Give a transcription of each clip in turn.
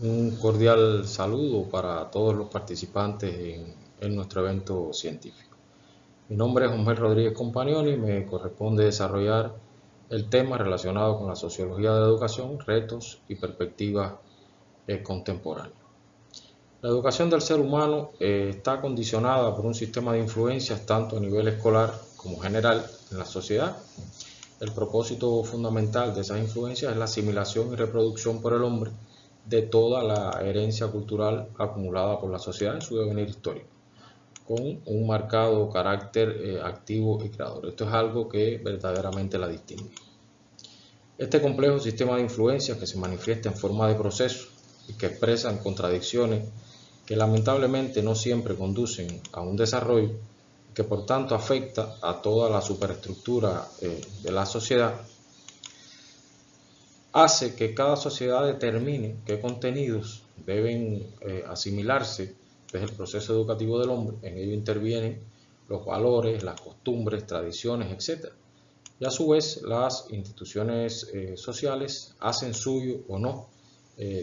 Un cordial saludo para todos los participantes en nuestro evento científico. Mi nombre es Osmer Rodríguez Compagnoni y me corresponde desarrollar el tema relacionado con la sociología de la educación, retos y perspectivas contemporáneas. La educación del ser humano está condicionada por un sistema de influencias tanto a nivel escolar como general en la sociedad. El propósito fundamental de esas influencias es la asimilación y reproducción por el hombre de toda la herencia cultural acumulada por la sociedad en su devenir histórico, con un marcado carácter activo y creador. Esto es algo que verdaderamente la distingue. Este complejo sistema de influencias que se manifiesta en forma de procesos y que expresan contradicciones que lamentablemente no siempre conducen a un desarrollo, que por tanto afecta a toda la superestructura de la sociedad, hace que cada sociedad determine qué contenidos deben asimilarse desde el proceso educativo del hombre. En ello intervienen los valores, las costumbres, tradiciones, etc. Y a su vez las instituciones sociales hacen suyo o no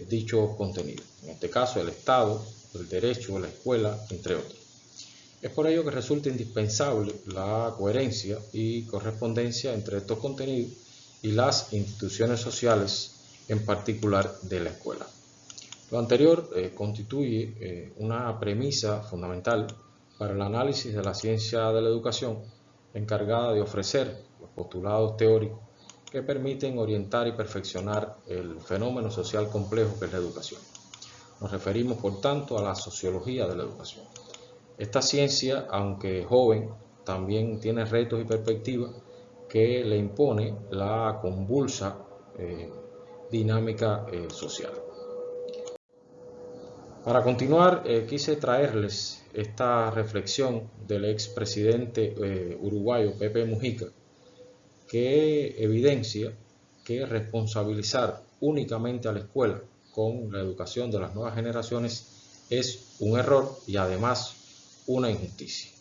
dichos contenidos. En este caso el Estado, el derecho, la escuela, entre otros. Es por ello que resulta indispensable la coherencia y correspondencia entre estos contenidos y las instituciones sociales, en particular de la escuela. Lo anterior constituye una premisa fundamental para el análisis de la ciencia de la educación, encargada de ofrecer los postulados teóricos que permiten orientar y perfeccionar el fenómeno social complejo que es la educación. Nos referimos, por tanto, a la sociología de la educación. Esta ciencia, aunque joven, también tiene retos y perspectivas que le impone la convulsa dinámica social. Para continuar, quise traerles esta reflexión del expresidente uruguayo Pepe Mujica, que evidencia que responsabilizar únicamente a la escuela con la educación de las nuevas generaciones es un error y además una injusticia.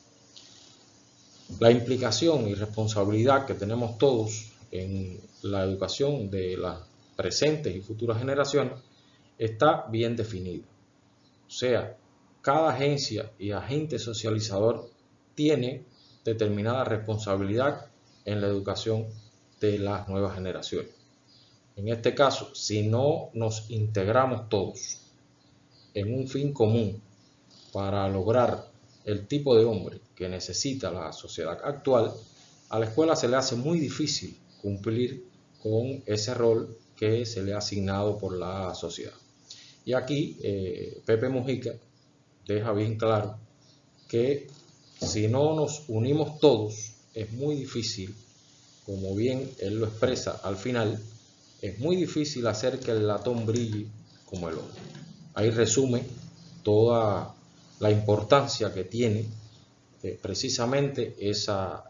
La implicación y responsabilidad que tenemos todos en la educación de las presentes y futuras generaciones está bien definida. O sea, cada agencia y agente socializador tiene determinada responsabilidad en la educación de las nuevas generaciones. En este caso, si no nos integramos todos en un fin común para lograr el tipo de hombre que necesita la sociedad actual, a la escuela se le hace muy difícil cumplir con ese rol que se le ha asignado por la sociedad. Y aquí Pepe Mujica deja bien claro que si no nos unimos todos, es muy difícil, como bien él lo expresa al final, es muy difícil hacer que el latón brille como el oro. Ahí resume toda la importancia que tiene precisamente esa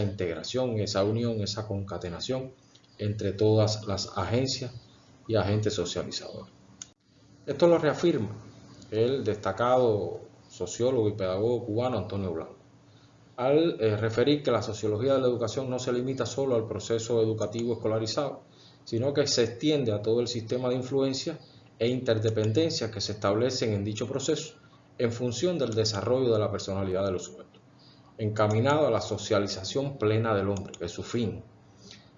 integración, esa unión, esa concatenación entre todas las agencias y agentes socializadores. Esto lo reafirma el destacado sociólogo y pedagogo cubano Antonio Blanco, al referir que la sociología de la educación no se limita solo al proceso educativo escolarizado, sino que se extiende a todo el sistema de influencias e interdependencias que se establecen en dicho proceso en función del desarrollo de la personalidad de los sujetos, encaminado a la socialización plena del hombre, que es su fin,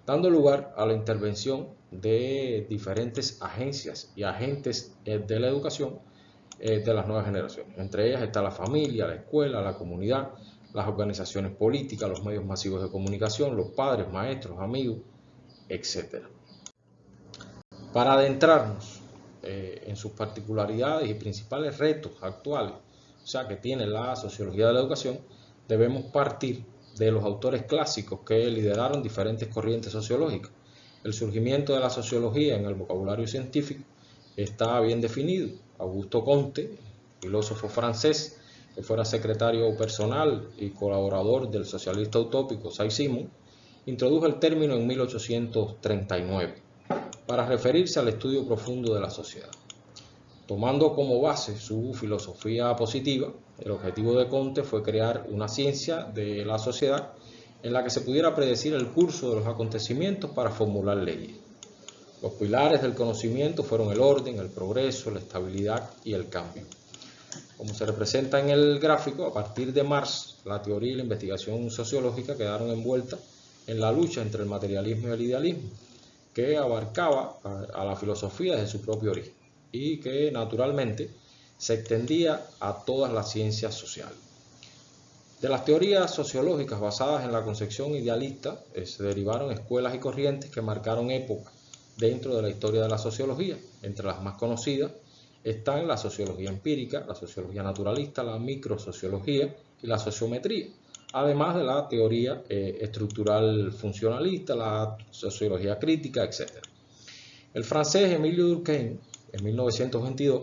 dando lugar a la intervención de diferentes agencias y agentes de la educación de las nuevas generaciones. Entre ellas está la familia, la escuela, la comunidad, las organizaciones políticas, los medios masivos de comunicación, los padres, maestros, amigos, etc. Para adentrarnos en sus particularidades y principales retos actuales, o sea, que tiene la sociología de la educación, debemos partir de los autores clásicos que lideraron diferentes corrientes sociológicas. El surgimiento de la sociología en el vocabulario científico está bien definido. Augusto Comte, filósofo francés, que fuera secretario personal y colaborador del socialista utópico Saint-Simon, introdujo el término en 1839 para referirse al estudio profundo de la sociedad. Tomando como base su filosofía positiva, el objetivo de Comte fue crear una ciencia de la sociedad en la que se pudiera predecir el curso de los acontecimientos para formular leyes. Los pilares del conocimiento fueron el orden, el progreso, la estabilidad y el cambio. Como se representa en el gráfico, a partir de Marx, la teoría y la investigación sociológica quedaron envueltas en la lucha entre el materialismo y el idealismo, que abarcaba a la filosofía desde su propio origen y que naturalmente se extendía a todas las ciencias sociales. De las teorías sociológicas basadas en la concepción idealista se derivaron escuelas y corrientes que marcaron épocas dentro de la historia de la sociología. Entre las más conocidas están la sociología empírica, la sociología naturalista, la microsociología y la sociometría, además de la teoría estructural funcionalista, la sociología crítica, etc. El francés Émile Durkheim, en 1922,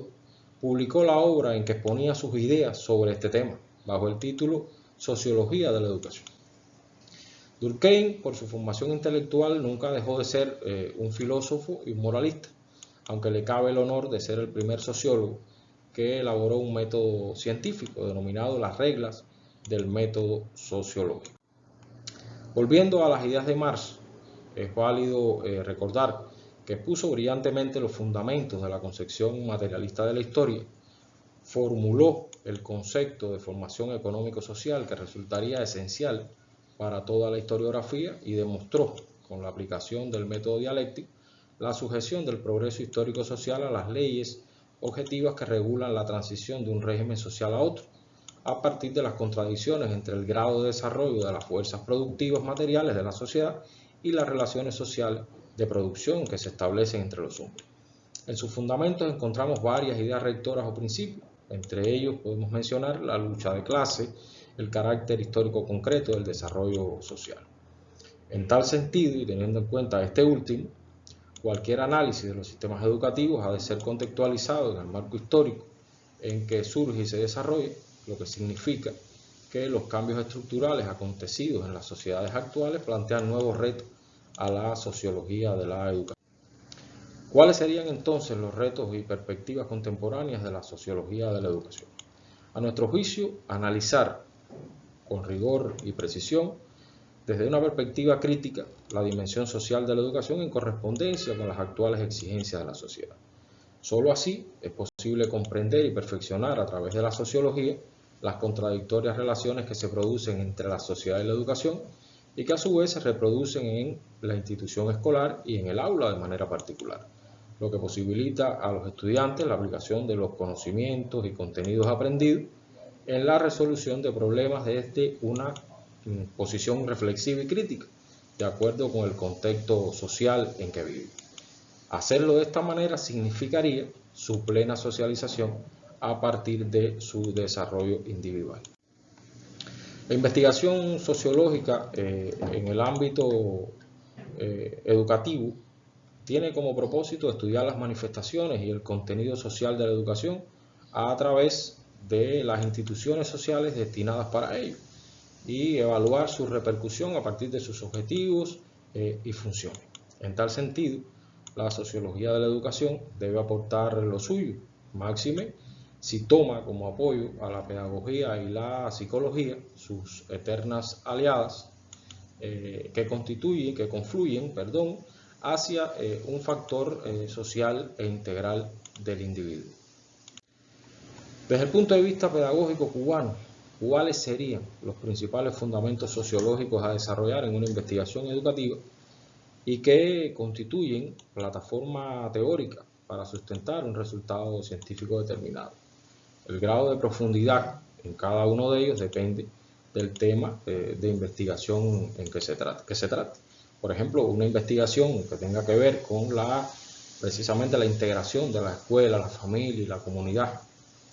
publicó la obra en que exponía sus ideas sobre este tema, bajo el título Sociología de la Educación. Durkheim, por su formación intelectual, nunca dejó de ser un filósofo y un moralista, aunque le cabe el honor de ser el primer sociólogo que elaboró un método científico denominado las reglas del método sociológico. Volviendo a las ideas de Marx, es válido recordar que puso brillantemente los fundamentos de la concepción materialista de la historia, formuló el concepto de formación económico-social que resultaría esencial para toda la historiografía y demostró, con la aplicación del método dialéctico, la sujeción del progreso histórico-social a las leyes objetivas que regulan la transición de un régimen social a otro, a partir de las contradicciones entre el grado de desarrollo de las fuerzas productivas materiales de la sociedad y las relaciones sociales de producción que se establecen entre los hombres. En sus fundamentos encontramos varias ideas rectoras o principios. Entre ellos podemos mencionar la lucha de clase, el carácter histórico concreto del desarrollo social. En tal sentido, y teniendo en cuenta este último, cualquier análisis de los sistemas educativos ha de ser contextualizado en el marco histórico en que surge y se desarrolla, lo que significa que los cambios estructurales acontecidos en las sociedades actuales plantean nuevos retos a la sociología de la educación. ¿Cuáles serían entonces los retos y perspectivas contemporáneas de la sociología de la educación? A nuestro juicio, analizar con rigor y precisión, desde una perspectiva crítica, la dimensión social de la educación en correspondencia con las actuales exigencias de la sociedad. Solo así es posible comprender y perfeccionar a través de la sociología las contradictorias relaciones que se producen entre la sociedad y la educación y que a su vez se reproducen en la institución escolar y en el aula de manera particular, lo que posibilita a los estudiantes la aplicación de los conocimientos y contenidos aprendidos en la resolución de problemas desde una posición reflexiva y crítica, de acuerdo con el contexto social en que vive. Hacerlo de esta manera significaría su plena socialización a partir de su desarrollo individual. La investigación sociológica en el ámbito educativo tiene como propósito estudiar las manifestaciones y el contenido social de la educación a través de las instituciones sociales destinadas para ello y evaluar su repercusión a partir de sus objetivos y funciones. En tal sentido, la sociología de la educación debe aportar lo suyo, máxime si toma como apoyo a la pedagogía y la psicología, sus eternas aliadas, que confluyen hacia un factor social e integral del individuo. Desde el punto de vista pedagógico cubano, ¿cuáles serían los principales fundamentos sociológicos a desarrollar en una investigación educativa y que constituyen plataforma teórica para sustentar un resultado científico determinado? El grado de profundidad en cada uno de ellos depende del tema de investigación en que se trate. Por ejemplo, una investigación que tenga que ver con precisamente la integración de la escuela, la familia y la comunidad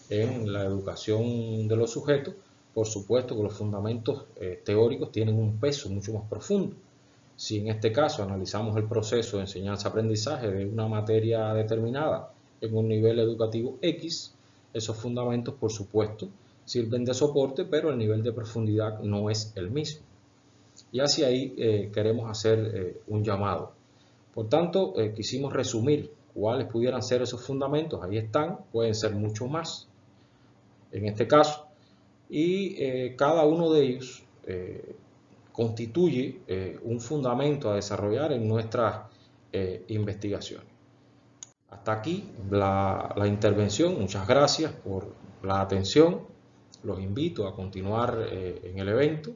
en la educación de los sujetos, por supuesto que los fundamentos teóricos tienen un peso mucho más profundo. Si en este caso analizamos el proceso de enseñanza-aprendizaje de una materia determinada en un nivel educativo X, esos fundamentos, por supuesto, sirven de soporte, pero el nivel de profundidad no es el mismo. Y hacia ahí queremos hacer un llamado. Por tanto, quisimos resumir cuáles pudieran ser esos fundamentos. Ahí están, pueden ser mucho más en este caso. Y cada uno de ellos constituye un fundamento a desarrollar en nuestras investigaciones. Hasta aquí la intervención. Muchas gracias por la atención. Los invito a continuar en el evento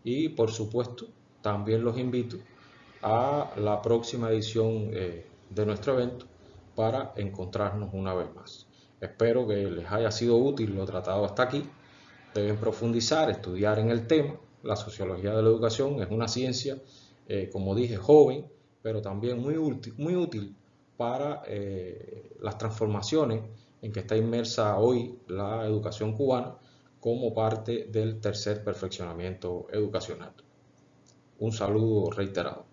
y por supuesto también los invito a la próxima edición de nuestro evento para encontrarnos una vez más. Espero que les haya sido útil lo tratado hasta aquí. Deben profundizar, estudiar en el tema. La sociología de la educación es una ciencia, como dije, joven, pero también muy útil para las transformaciones en que está inmersa hoy la educación cubana como parte del tercer perfeccionamiento educacional. Un saludo reiterado.